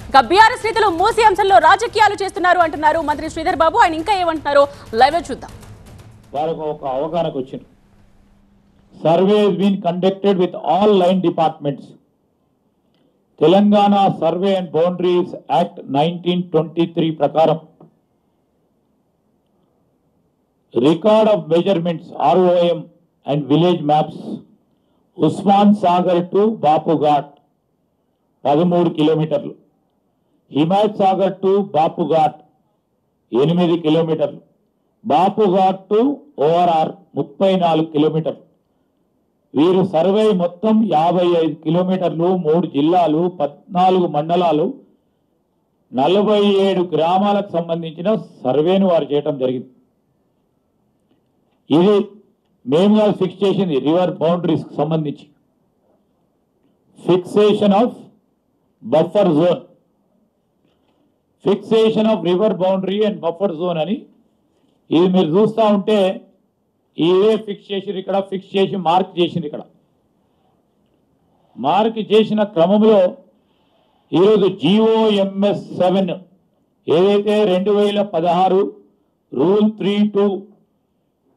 ఇక బీఆర్ఎస్ నేతలు మూసీ అంశంలో రాజకీయాలు చేస్తున్నారు అంటున్నారు మంత్రి శ్రీధర్ బాబు. ఆయన ఇంకా ఏమంటున్నారో లైవ్ లో చూద్దాం. వారికి ఒక అవగాహనకు వచ్చింది. Survey has been conducted with all line departments. Telangana survey and boundaries act 1923 ప్రకారం record of measurements ROM and village maps Osman Sagar to Bapughat 13 కిలోమీటర్లు, హిమాయత్ సాగర్ టు బాపుఘాట్ 8 కిలోమీటర్లు, బాపుఘాట్ టు ORR 34 కిలోమీటర్లు. వీరు సర్వే మొత్తం 55 కిలోమీటర్లు, 3 జిల్లాలు, 14 మండలాలు, 47 గ్రామాలకు సంబంధించిన సర్వేను వారు చేయటం జరిగింది. ఇది మేము ఫిక్స్ చేసింది రివర్ బౌండరీస్ సంబంధించి fixation of buffer zone, fixation of river boundary and buffer zone అని ఇది మీరు చూస్తూ ఉంటే ఇవే ఫిక్స్ చేసి ఇక్కడ ఫిక్స్ చేసి మార్క్ చేసింది. ఇక్కడ మార్క్ చేసిన క్రమంలో ఈరోజు GOMS 7 ఏదైతే 2016 రూల్ 3(2)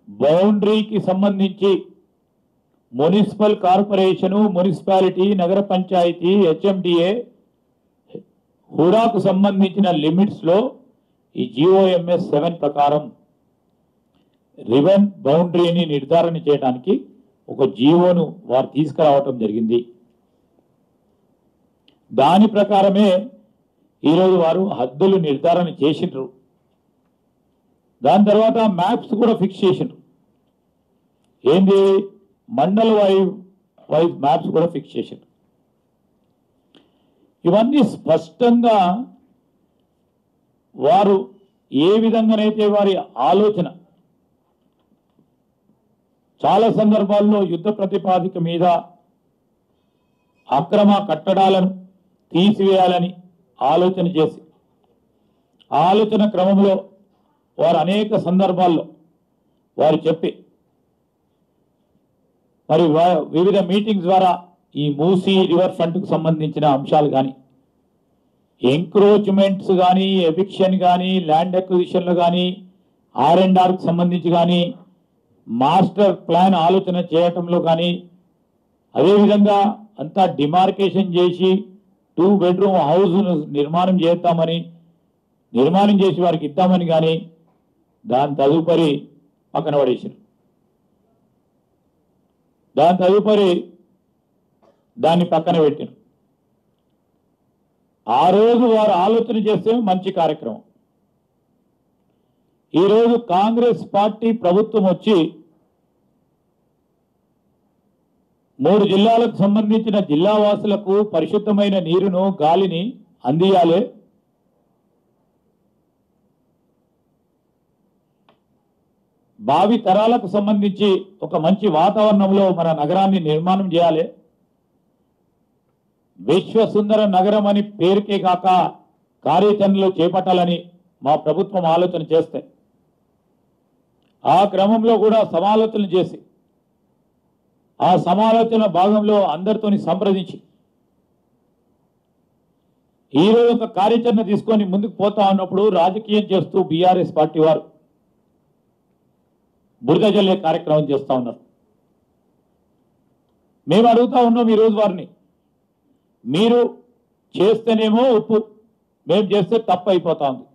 బౌండరీకి సంబంధించి మున్సిపల్ కార్పొరేషను, మున్సిపాలిటీ, నగర పంచాయతీ, HMDA, హుడాకు సంబంధించిన లిమిట్స్లో ఈ GOMS 7 ప్రకారం రివర్ బౌండరీని నిర్ధారణ చేయడానికి ఒక జీవోను వారు తీసుకురావటం జరిగింది. దాని ప్రకారమే ఈరోజు వారు హద్దులు నిర్ధారణ చేసిండ్రు. దాని తర్వాత మ్యాప్స్ కూడా ఫిక్స్ చేసిండ్రు. ఏంది మండల వైజ్ మ్యాప్స్ కూడా ఫిక్స్ చేసిండ్రు. ఇవన్నీ స్పష్టంగా వారు ఏ విధంగానైతే వారి ఆలోచన చాలా సందర్భాల్లో యుద్ధ ప్రతిపాదిక మీద అక్రమ కట్టడాలను తీసివేయాలని ఆలోచన చేసి ఆలోచన క్రమంలో వారు అనేక సందర్భాల్లో వారు చెప్పి మరి వివిధ మీటింగ్స్ ద్వారా ఈ మూసీ రివర్ ఫ్రంట్కు సంబంధించిన అంశాలు కానీ, ఎంక్రోచ్మెంట్స్ కానీ, ఎవిక్షన్ కానీ, ల్యాండ్ అక్విజిషన్లు కానీ, R&Rకు సంబంధించి కానీ, మాస్టర్ ప్లాన్ ఆలోచన చేయటంలో కానీ, అదేవిధంగా అంతా డిమార్కేషన్ చేసి 2 బెడ్రూమ్ హౌస్ను నిర్మాణం చేసి వారికి ఇద్దామని కానీ దాని తదుపరి పక్కన పడేసారు. దాని తదుపరి దాన్ని పక్కన పెట్టారు. ఆ రోజు వారు ఆలోచన చేస్తే మంచి కార్యక్రమం. ఈరోజు కాంగ్రెస్ పార్టీ ప్రభుత్వం వచ్చి 3 జిల్లాలకు సంబంధించిన జిల్లా వాసులకు పరిశుద్ధమైన నీరును, గాలిని అందియాలి. భావి తరాలకు సంబంధించి ఒక మంచి వాతావరణంలో మన నగరాన్ని నిర్మాణం చేయాలి. విశ్వసుందర నగరం అని పేరుకే కాక కార్యాచరణలు చేపట్టాలని మా ప్రభుత్వం ఆలోచన చేస్తే ఆ క్రమంలో కూడా సమాలోచన చేసి ఆ సమాలోచన భాగంలో అందరితోని సంప్రదించి ఈరోజు ఒక కార్యాచరణ తీసుకొని ముందుకు పోతా ఉన్నప్పుడు రాజకీయం చేస్తూ బీఆర్ఎస్ పార్టీ వారు బురద జల్లే కార్యక్రమం చేస్తూ ఉన్నారు. మేము అడుగుతా ఉన్నాం ఈరోజు వారిని, మీరు చేస్తేనేమో ఉప్పు, మేము చేస్తే తప్పు అయిపోతా ఉంది.